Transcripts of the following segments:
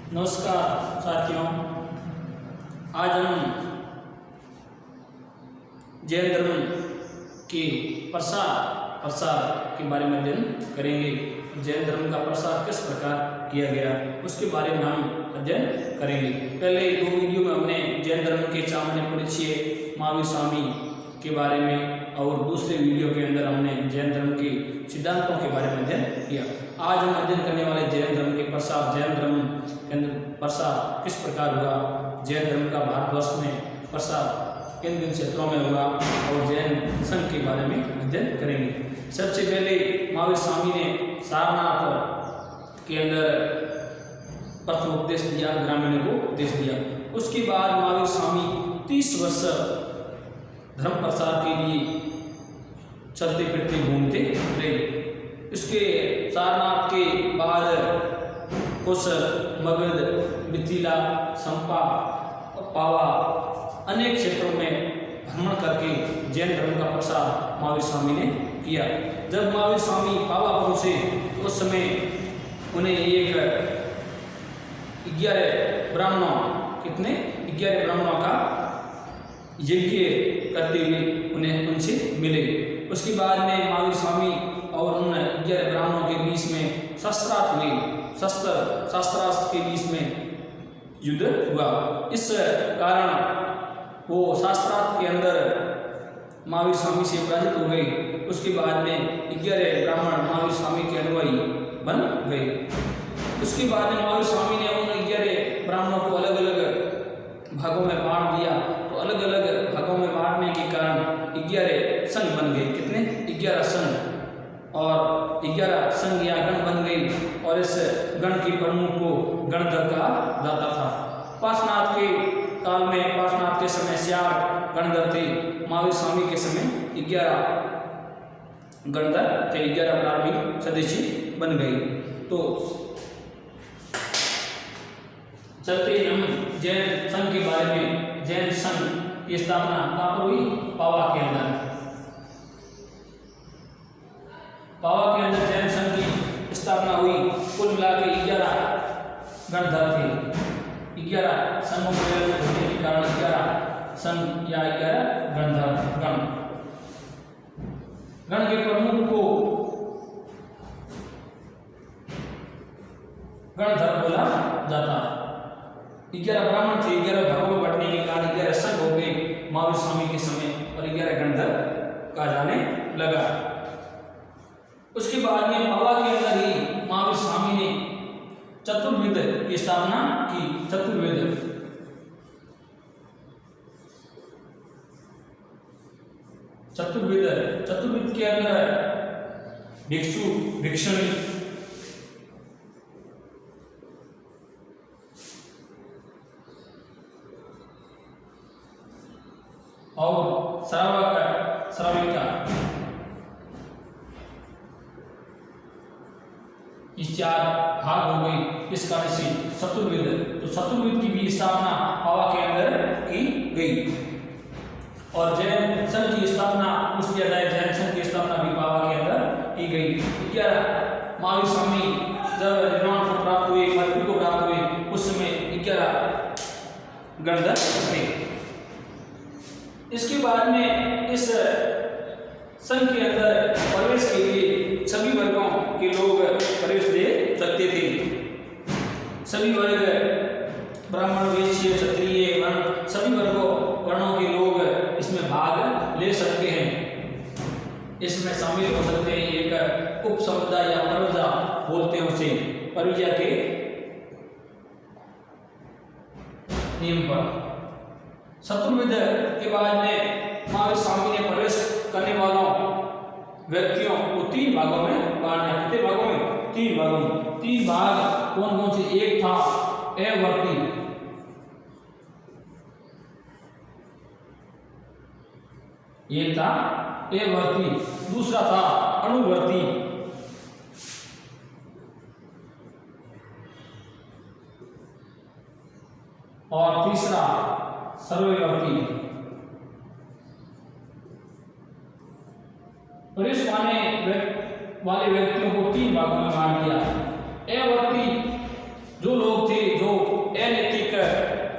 नमस्कार साथियों, आज हम जैन धर्म के प्रसार के बारे में अध्ययन करेंगे। जैन धर्म का प्रसार किस प्रकार किया गया उसके बारे में हम अध्ययन करेंगे। पहले 2 वीडियो में हमने जैन धर्म के सामान्य परिचय महावीर स्वामी के बारे में और दूसरे वीडियो के अंदर हमने जैन धर्म के सिद्धांतों के बारे में अध्ययन किया। आज हम अध्ययन करने वाले जैन धर्म के प्रसार, जैन धर्म के अंदर प्रसार किस प्रकार हुआ, जैन धर्म का भारतवर्ष में प्रसार किन किन क्षेत्रों में हुआ और जैन संघ के बारे में अध्ययन करेंगे। सबसे पहले महावीर स्वामी ने सारनाथ के अंदर प्रथम उपदेश दिया, ग्रामीणों को उपदेश दिया। उसके बाद महावीर स्वामी 30 वर्ष धर्म प्रसार के लिए चलते फिरते घूमते रहे। इसके सारनाथ के बाद कोसर, मगध, मिथिला, संपा, पावा अनेक क्षेत्रों में भ्रमण करके जैन धर्म का प्रसार महावीर स्वामी ने किया। जब महावीर स्वामी पावा पहुंचे उस समय उन्हें 11 ब्राह्मणों का यज्ञ करते हुए उनसे मिले। उसके बाद में महावीर स्वामी और उन 11 ब्राह्मणों के बीच में शस्त्रास्त्र के बीच में युद्ध हुआ। इस कारण वो शास्त्रार्थ के अंदर महावीर स्वामी से पराजित हो गए। उसके बाद में 11 ब्राह्मण महावीर स्वामी के अनुयायी बन गए। उसके बाद में महावीर स्वामी ने उन 11 ब्राह्मणों को अलग अलग भागों में बांट दिया। तो अलग अलग भागों में बांटने के कारण 11 संघ बन गए। कितने? 11 संघ, और 11 संघ या गण बन गई। और इस गण के प्रमुख को गणधर कहा जाता था। पार्श्वनाथ के काल में, पार्श्वनाथ के समय 4 गणधर थे। महावीर स्वामी के समय 11 गणधर थे, 11 प्रारंभिक सदस्य बन गए। तो चलते हम जैन संघ के बारे में। जैन संघ की स्थापना कहाँ पर हुई? पावा के अंदर। पावा के अंदर जैन संघ की स्थापना हुई। कुल मिला के 11 गणधर थे। 11 संघों में होने के कारण 11 संघ या 11 गणधर गण के प्रमुख को गणधर बोला जाता। 11 ब्राह्मण थे, 11 भागों में बढ़ने के कारण 11 संघ हो गए महावीर स्वामी के समय और 11 गणधर कहा जाने लगा। उसके बाद में पावा के अंदर ही महावीर स्वामी ने चतुर्वेद की स्थापना की। चतुर्वेद के अंदर भिक्षु, भिक्षुणी, और श्राविका इस 4 भाग हो गई। इस कार्य से चतुर्वेद, तो चतुर्वेद की भी स्थापना पावा के अंदर की गई। और जैन संघ की स्थापना पूछ लिया जाए, जैन संघ की स्थापना भी पावा के अंदर की गई। 11 महावीर स्वामी जब निर्वाण को प्राप्त हुए, मृत्यु को प्राप्त हुए, उस समय 11 गणधर थे। इसके बाद में इस संघ के अंदर प्रवेश के लिए सभी वर्गों के लोग प्रवेश दे सकते थे। सभी वर्ग, ब्राह्मण, वैश्य, क्षत्रिय, वर्ण, सभी वर्णों के लोग इसमें भाग ले सकते हैं। इसमें शामिल हो सकते हैं। एक उप समुदाय या परवजा बोलते हैं उसे, परवजा के नियम पर। चतुर्वेद के बाद में महावीर स्वामी ने प्रवेश करने वालों व्यक्तियों को 3 भागों में बांटा। कितने भागों में? 3 भागों में। 3 भाग कौन कौन से? एक था अवर्ती, दूसरा था अणुवर्ती, और तीसरा सर्ववर्ती। प्रवेश वाले व्यक्तियों को 3 भागों में बांट दिया। अवर्ती जो लोग थे, जो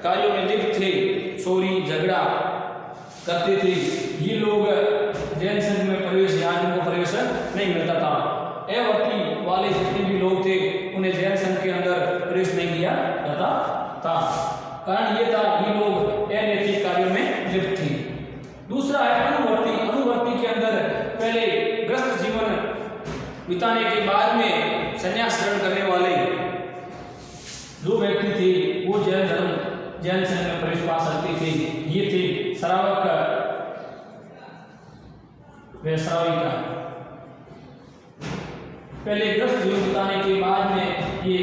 कार्यों में लिप्त थे, चोरी झगड़ा करते थे, ये लोग जैन संघ में प्रवेश या इनको प्रवेश नहीं मिलता था। अवर्ती वाले जितने भी लोग थे उन्हें जैन संघ के अंदर प्रवेश नहीं दिया जाता था। कारण ये था ये लोग अनैतिक कार्यों में लिप्त थे। दूसरा है अनुवर्ती। अनुवर्ती के अंदर पहले गृहस्थ जीवन बिताने के बाद में संन्यास ग्रहण करने वाले जो व्यक्ति थे वो जैन संघ में प्रवेश पा सकते थे। ये थे श्रावक व श्राविका। पहले गृहस्थ जीवन बिताने के बाद में ये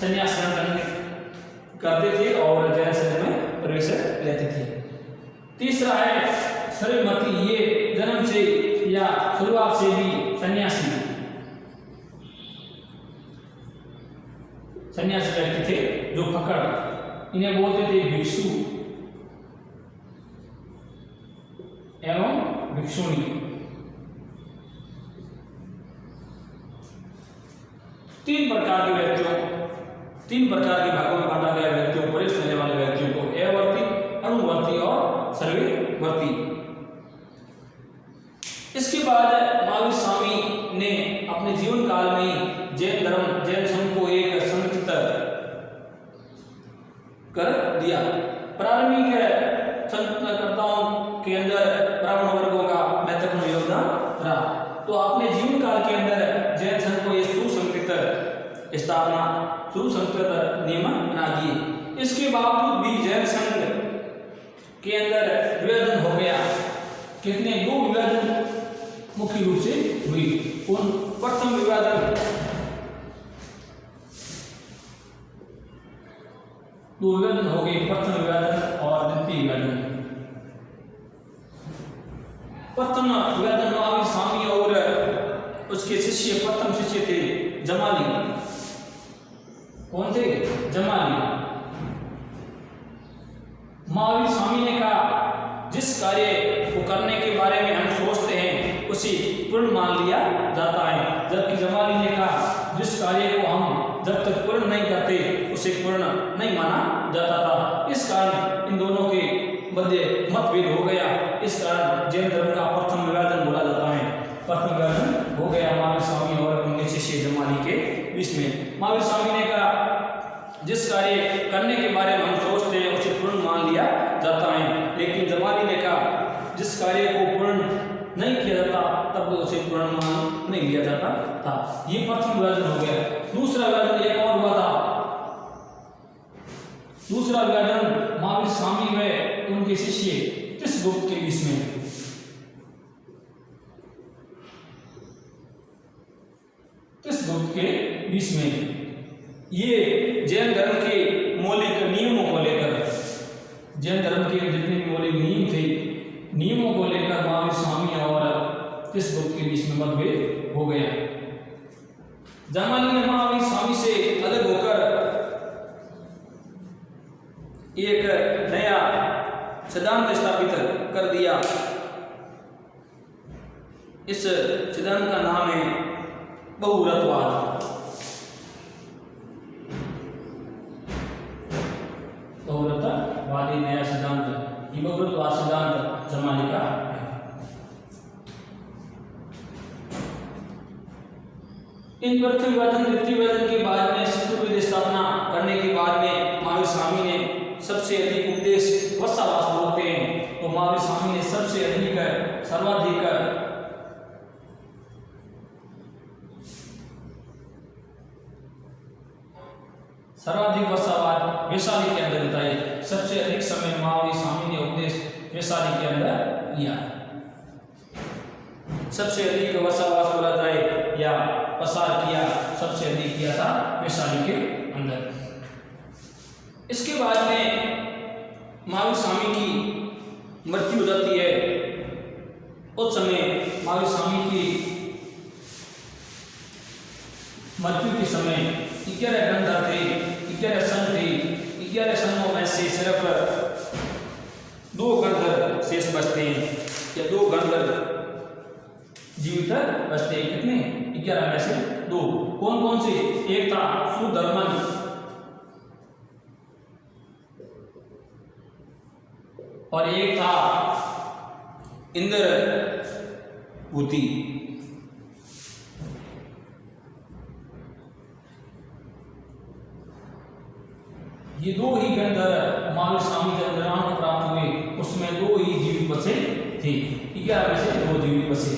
संन्यास ग्रहण करते थे और जैन संघ में प्रवेश लेते थे। तीसरा है श्रीमती। ये जन्म से या शुरुआत से भी सन्यासी व्यक्ति थे जो फकड़, इन्हें बोलते थे भिक्षु एवं भिक्षुणी। तीन प्रकार के भागों में बांटा गया व्यक्तियों को, प्रवेश लेने वाले व्यक्तियों को, अवर्ती, अनुवर्ती और सर्ववर्ती। इसके बाद महावीर स्वामी ने अपने जीवन काल में जैन संघ को एक संगठित कर दिया। प्रारंभिक संगठनकर्ताओं के अंदर ब्राह्मण वर्गों का महत्वपूर्ण योगदान रहा। तो अपने जीवन काल के अंदर जैन संघ को एक सुसंस्कृत नियम बना दिए। इसके बावजूद भी जैन संघ के अंदर विभाजन हो गया। कितने? 2 विभाजन मुख्य रूप से हुई। प्रथम विभाजन 2 विभाजन हो गए, प्रथम विभाजन और द्वितीय विभाजन। प्रथम विभाजन महावीर स्वामी और उसके शिष्य, प्रथम शिष्य थे जमाली। कौन थे? जमाली। महावीर स्वामी ने कहा जिस कार्य को करने के बारे में हम सोचते हैं उसे पूर्ण मान लिया जाता है, जबकि जमाली ने कहा जिस कार्य को हम जब तक पूर्ण नहीं करते उसे पूर्ण नहीं माना जाता था। इस कारण इन दोनों के मध्य मतभेद हो गया। इस कारण जैन धर्म का प्रथम विभाजन बोला जाता है। प्रथम विभाजन हो गया महावीर स्वामी और उनके शिष्य जमाली के बीच में। महावीर स्वामी ने कहा जिस कार्य करने के बारे में हम सोचते हैं उसे पूर्ण मान लिया जाता है, लेकिन जमाली ने कहा जिस कार्य को पूर्ण नहीं किया जाता तब उसे पूर्ण मान नहीं लिया जाता था। ये प्रथम विभाजन हो गया। दूसरा विभाजन एक और हुआ था। दूसरा विभाजन महावीर स्वामी व उनके शिष्य तीर्थगुप्त के बीच में। तीर्थगुप्त के बीच में ये जैन धर्म के मौलिक नियमों को लेकर, जैन धर्म के जितने भी मौलिक नियम थे, नियमों को लेकर महावीर स्वामी और तीर्थगुप्त के बीच में मतभेद हो गया। जमाली ने महावीर स्वामी से अलग होकर एक नया सिद्धांत स्थापित कर दिया। इस सिद्धांत का नाम है बहुव्रतवाद। बहुव्रतवादी नया सिद्धांत, ये बहुव्रतवाद सिद्धांत जमाली का है। इन प्रथम विभाजन द्वितीय विभाजन के बाद में चतुर्वेद स्थापना करने के बाद में महावीर स्वामी ने सबसे अधिक उपदेश वर्षावास बोलते हैं। तो महावीर स्वामी ने सबसे अधिक सर्वाधिक वर्षावास वैशाली के अंदर बताए। सबसे अधिक समय महावीर स्वामी ने उपदेश वैशाली के अंदर लिया। सबसे अधिक वर्षावास बोला जाए या प्रसार किया, सबसे अधिक किया था वैशाली के अंदर। इसके बाद में महावीर स्वामी की मृत्यु हो जाती है। उस समय महावीर स्वामी की मृत्यु के समय 11 गंधर थे, 11 सन थे। 11 सनों में से सिर्फ 2 गंधर शेष बचते हैं या 2 गंधर जीवित बचते हैं। कितने? 11 में से 2। कौन कौन से? एक था सुधर्मन, और एक था इंद्रभूति। ये दो ही गंधर्व महावीर स्वामी जब निर्वाण को प्राप्त हुए उसमें दो ही जीवित बचे थे, 11 में से 2 जीवित बचे।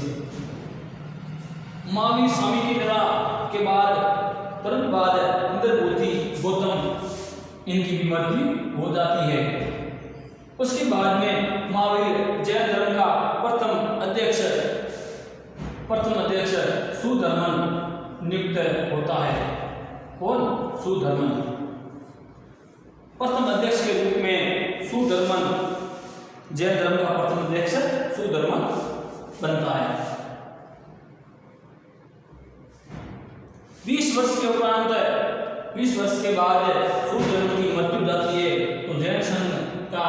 महावीर स्वामी के निर्वाण के बाद तुरंत बाद इंद्रभूति गौतम इनकी भी मृत्यु हो जाती है। उसके बाद में महावीर जैन धर्म का प्रथम अध्यक्ष सुधर्मन नियुक्त होता है। कौन? सुधर्मन। प्रथम अध्यक्ष के रूप में सुधर्मन, जैन धर्म का प्रथम अध्यक्ष सुधर्मन बनता है। 20 वर्ष के उपरांत 20 वर्ष के बाद सुधर्मन की मृत्यु हो जाती है तो जैन संघ का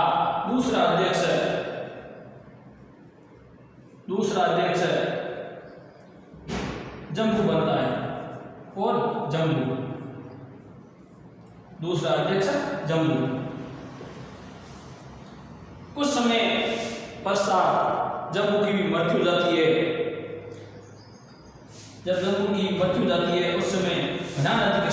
दूसरा अध्यक्ष जम्बू बनता है। और जम्बू, दूसरा अध्यक्ष जम्बू। कुछ समय पश्चात जम्बू की भी मृत्यु हो जाती है। जब जम्बू की मृत्यु हो जाती है उस समय घनानंद के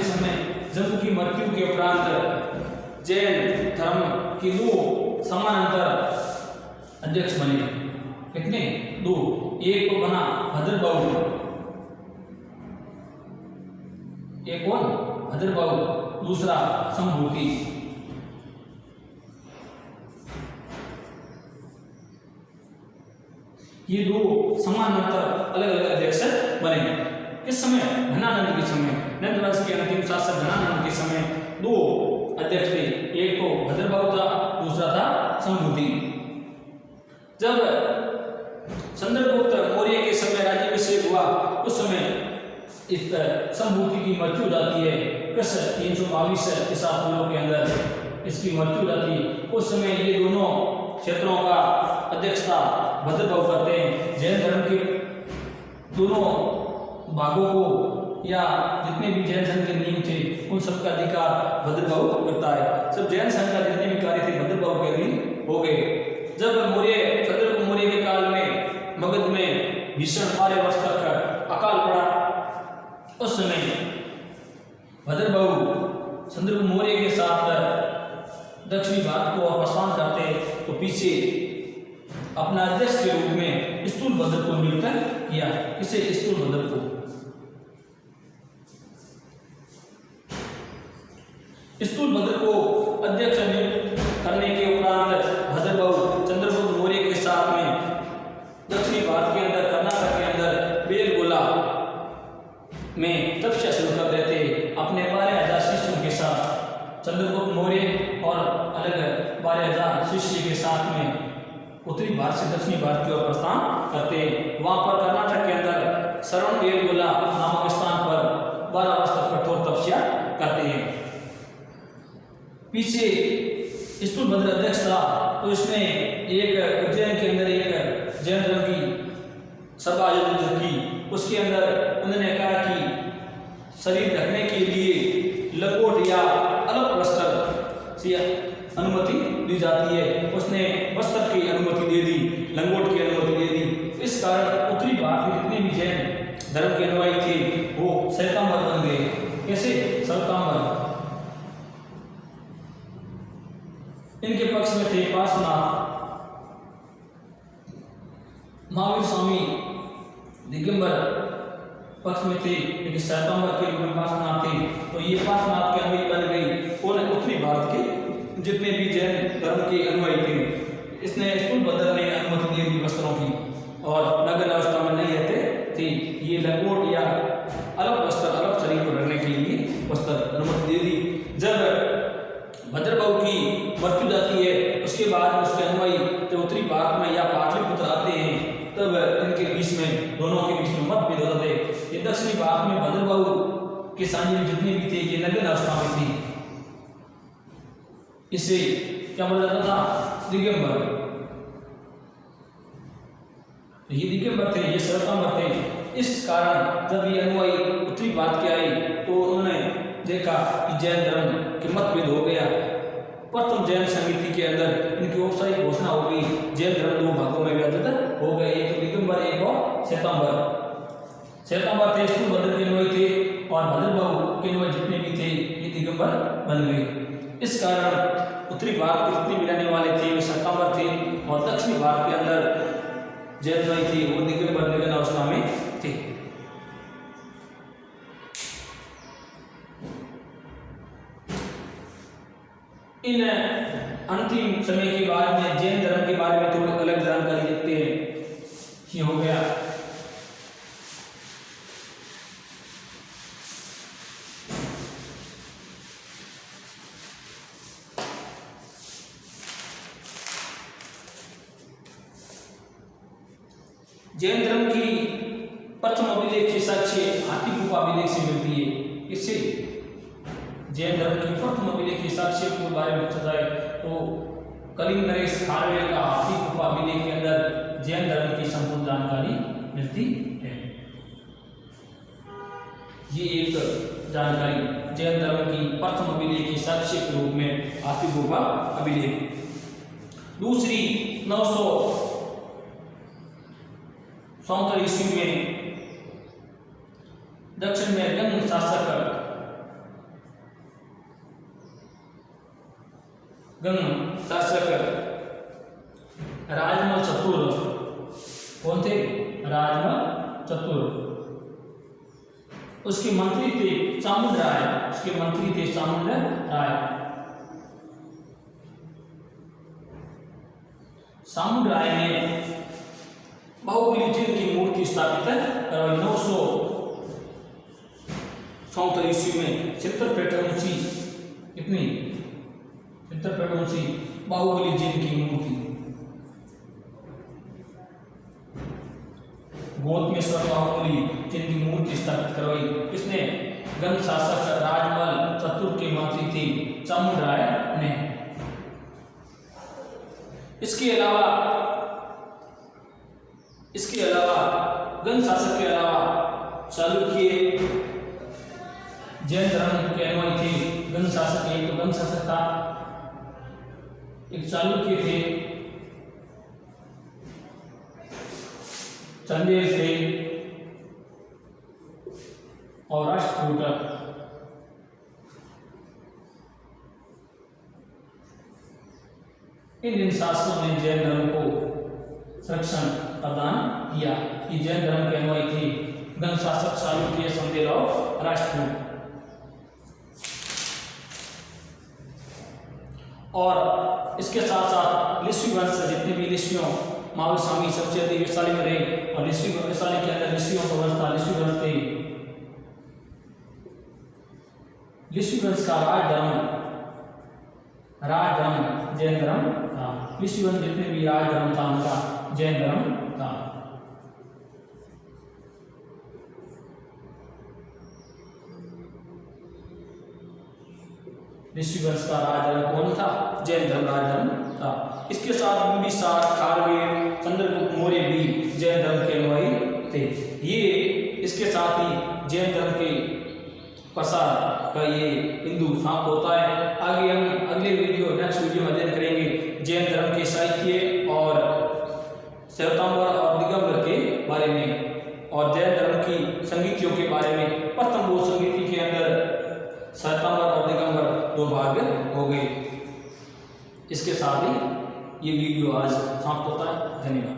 समय जम्बू की मृत्यु के उपरांत जैन धर्म के 2 समानांतर अध्यक्ष बने। कितने? 2। एक को बना भद्रबाहु, एक कौन? भद्रबाहु, दूसरा संभूति। ये 2 समानांतर अलग अलग अध्यक्ष बने। किस समय? घनानंद के समय। नंद वंश के अंतिम शासक घनानंद के समय 2 अध्यक्ष थे। एक तो भद्रबाहु था, दूसरा था संभूति। जब चंद्रगुप्त मौर्य के समय राज्याभिषेक हुआ उस समय इस संभूति की मृत्यु हो जाती है। 322 ईसा पूर्व के अंदर इसकी मृत्यु हो जाती है। उस समय ये दोनों क्षेत्रों का अध्यक्षता भद्रबाहु करते हैं। जैन धर्म के दोनों भागों को या जितने भी जैन संघ के नियम थे उन सबका अधिकार भद्रबाहु करता है। सब जैन संघ का जितने भी कार्य थे भद्रबाहु के अधीन हो गए। जब चंद्रगुप्त मौर्य के काल में मगध में भीषण 12 वर्ष तक अकाल पड़ा उस समय भद्रबाहु चंद्रगुप्त मौर्य के साथ दक्षिणी भारत को प्रस्थान करते तो पीछे अपना अध्यक्ष के रूप में स्थूलभद्र को नियुक्त किया। किसे? स्थूलभद्र को। स्थूलभद्र को अध्यक्ष नियुक्त करने के उपरांत भद्रबाहु चंद्रगुप्त मौर्य के साथ में दक्षिणी भारत के अंदर कर्नाटक के अंदर बेलगोला में तपस्या शुरू कर देते अपने 12,000 शिष्यों के साथ। चंद्रगुप्त मौर्य और अलग 12,000 शिष्य के साथ में उत्तरी भारत से दक्षिणी भारत की ओर प्रस्थान करते। वहां पर कर्नाटक के अंदर श्रवण बेलगोला नामक स्थान पर 12 वर्ष तक कठोर तपस्या करते हैं। पीछे स्थूलभद्र अध्यक्ष था तो इसने एक उज्जैन के अंदर एक जैन धर्म की सभा आयोजित की। उसके अंदर उन्होंने कहा कि शरीर ढकने के लिए लंगोट या अलग वस्त्र से अनुमति दी जाती है। उसने वस्त्र की अनुमति दे दी, लंगोट की अनुमति दे दी। इस कारण उत्तरी भारत में जितने भी जैन धर्म के अनुयायी थे वो श्वेतांबर बन गए। कैसे? श्वेतांबर। इनके पक्ष में थे पार्श्वनाथ, महावीर स्वामी दिगंबर पक्ष में थे लेकिन श्वेतांबर के रूप में पार्श्वनाथ थे। तो ये पार्श्वनाथ के अनुयायी बन गई और उत्तरी भारत के जितने भी जैन धर्म के अनुयायी थे। इसने स्थूलभद्र ने अनुमति दे दी वस्त्रों की और नग्न अवस्था में नहीं रहते थे। ये लंगोट या अलग वस्त्र, अलग शरीर को रखने के लिए वस्त्र अनुमति दे दी। जब भद्रबाहु की मृत्यु जाती है उसके बाद उसके अनुयायी जब उत्तरी भारत में या पाटलिपुत्र आते हैं तब इनके बीच में दोनों के बीच में मतभेद होते थे। ये दक्षिणी भारत में भद्रबाहु के सांझी जितने भी थे ये नग्न अवस्था में थी। इसे क्या बोला जाता था? दिगंबर। ये दिगंबर थे, ये श्वेतांबर थे। इस कारण जब ये अनुयायी उत्तरी भारत के आए तो उन्होंने देखा कि जैन धर्म के मतभेद हो गया। प्रथम जैन समिति के अंदर इनकी औपचारिक घोषणा हो गई। जैन धर्म 2 भागों में विभाजित हो गए, एक दिगंबर एक और श्वेतांबर। श्वेतांबर थे स्थूलभद्र के नुई थे और भद्रबाहु के नुई जितने भी थे ये दिगंबर बन गए। इस कारण उत्तरी भारत के जितने भी रहने वाले थे वे श्वेतांबर थे और दक्षिणी भारत के अंदर जैन नुई थे वो दिगंबर निगन अवस्था में थे। इन अंतिम समय के बाद में जैन धर्म के बारे में थोड़ी अलग जानकारी देखते हैं। ये हो गया जैन धर्म की प्रथम अभिलेख की साक्ष्य हाथी गुफा अभिलेख से मिलती है। इससे जैन धर्म की प्रथम अभिलेख की साक्ष्य के बारे में पूछा जाए तो कलिंग नरेश खारवेल का हाथी गुफा अभिलेख के अंदर जैन धर्म की संपूर्ण जानकारी मिलती है। ये एक जानकारी जैन धर्म की प्रथम अभिलेख की साक्ष्य के रूप में हाथी गुफा अभिलेख। दूसरी 977 ईस्वी में दक्षिण में गंग शासक राजमल चतुर, कौन थे? राजमल चतुर। उसके मंत्री थे चामुंड राय, उसके मंत्री थे चामुंड राय। चामुंड राय ने बाहुबली जी की मूर्ति स्थापित करवाई। 967 ईस्वी में चित्रपट ऊंची, कितनी चित्रपट ऊंची बाहुबली जी की मूर्ति गौतमेश्वर बाहुबली जी की मूर्ति स्थापित करवाई। किसने? गंग शासक राजमल चतुर के मंत्री थे चामुंड राय ने। इसके अलावा गंग शासक के अलावा चालुक्य जैन धर्म के अनुयायी थे। गंग शासक, एक तो गंग शासक था, एक चालुक्य थे, चंदेल थे और राष्ट्रकूट। इन शासकों ने जैन धर्म को संरक्षण प्रदान किया कि जैन धर्म के अनुयायी थे गंग शासक, चालुक्य, चंदेल और राष्ट्रकूट। और इसके साथ साथ लिस्वी वंश जितने भी लिस्वियों महावीर स्वामी सबसे अधिक वैशाली में रहे और लिस्वी वैशाली के अंदर लिस्वियों का वंश था। लिस्वी वंश थे, लिस्वी वंश का राजधर्म जैन धर्म था। लिस्वी वंश जितने भी राजधर्म था उनका जैन धर्म था। लिस्वी वंश का राजधर्म कौन था? जैन धर्म राजधर्म था। इसके साथ बिंबिसार, खारवेल, चंद्रगुप्त मौर्य भी जैन धर्म के अनुयायी थे। ये इसके साथ ही जैन धर्म के प्रसार का ये बिंदु समाप्त होता है। आगे हम अगले नेक्स्ट वीडियो में अध्ययन करेंगे जैन धर्म के साहित्य और श्वेतांबर और दिगंबर के बारे में और जैन धर्म की संगीतियों के बारे में। प्रथम 2 संगीति के अंदर श्वेतांबर और दिगंबर 2 भाग हो गए। इसके साथ ही ये वीडियो आज समाप्त होता है। धन्यवाद।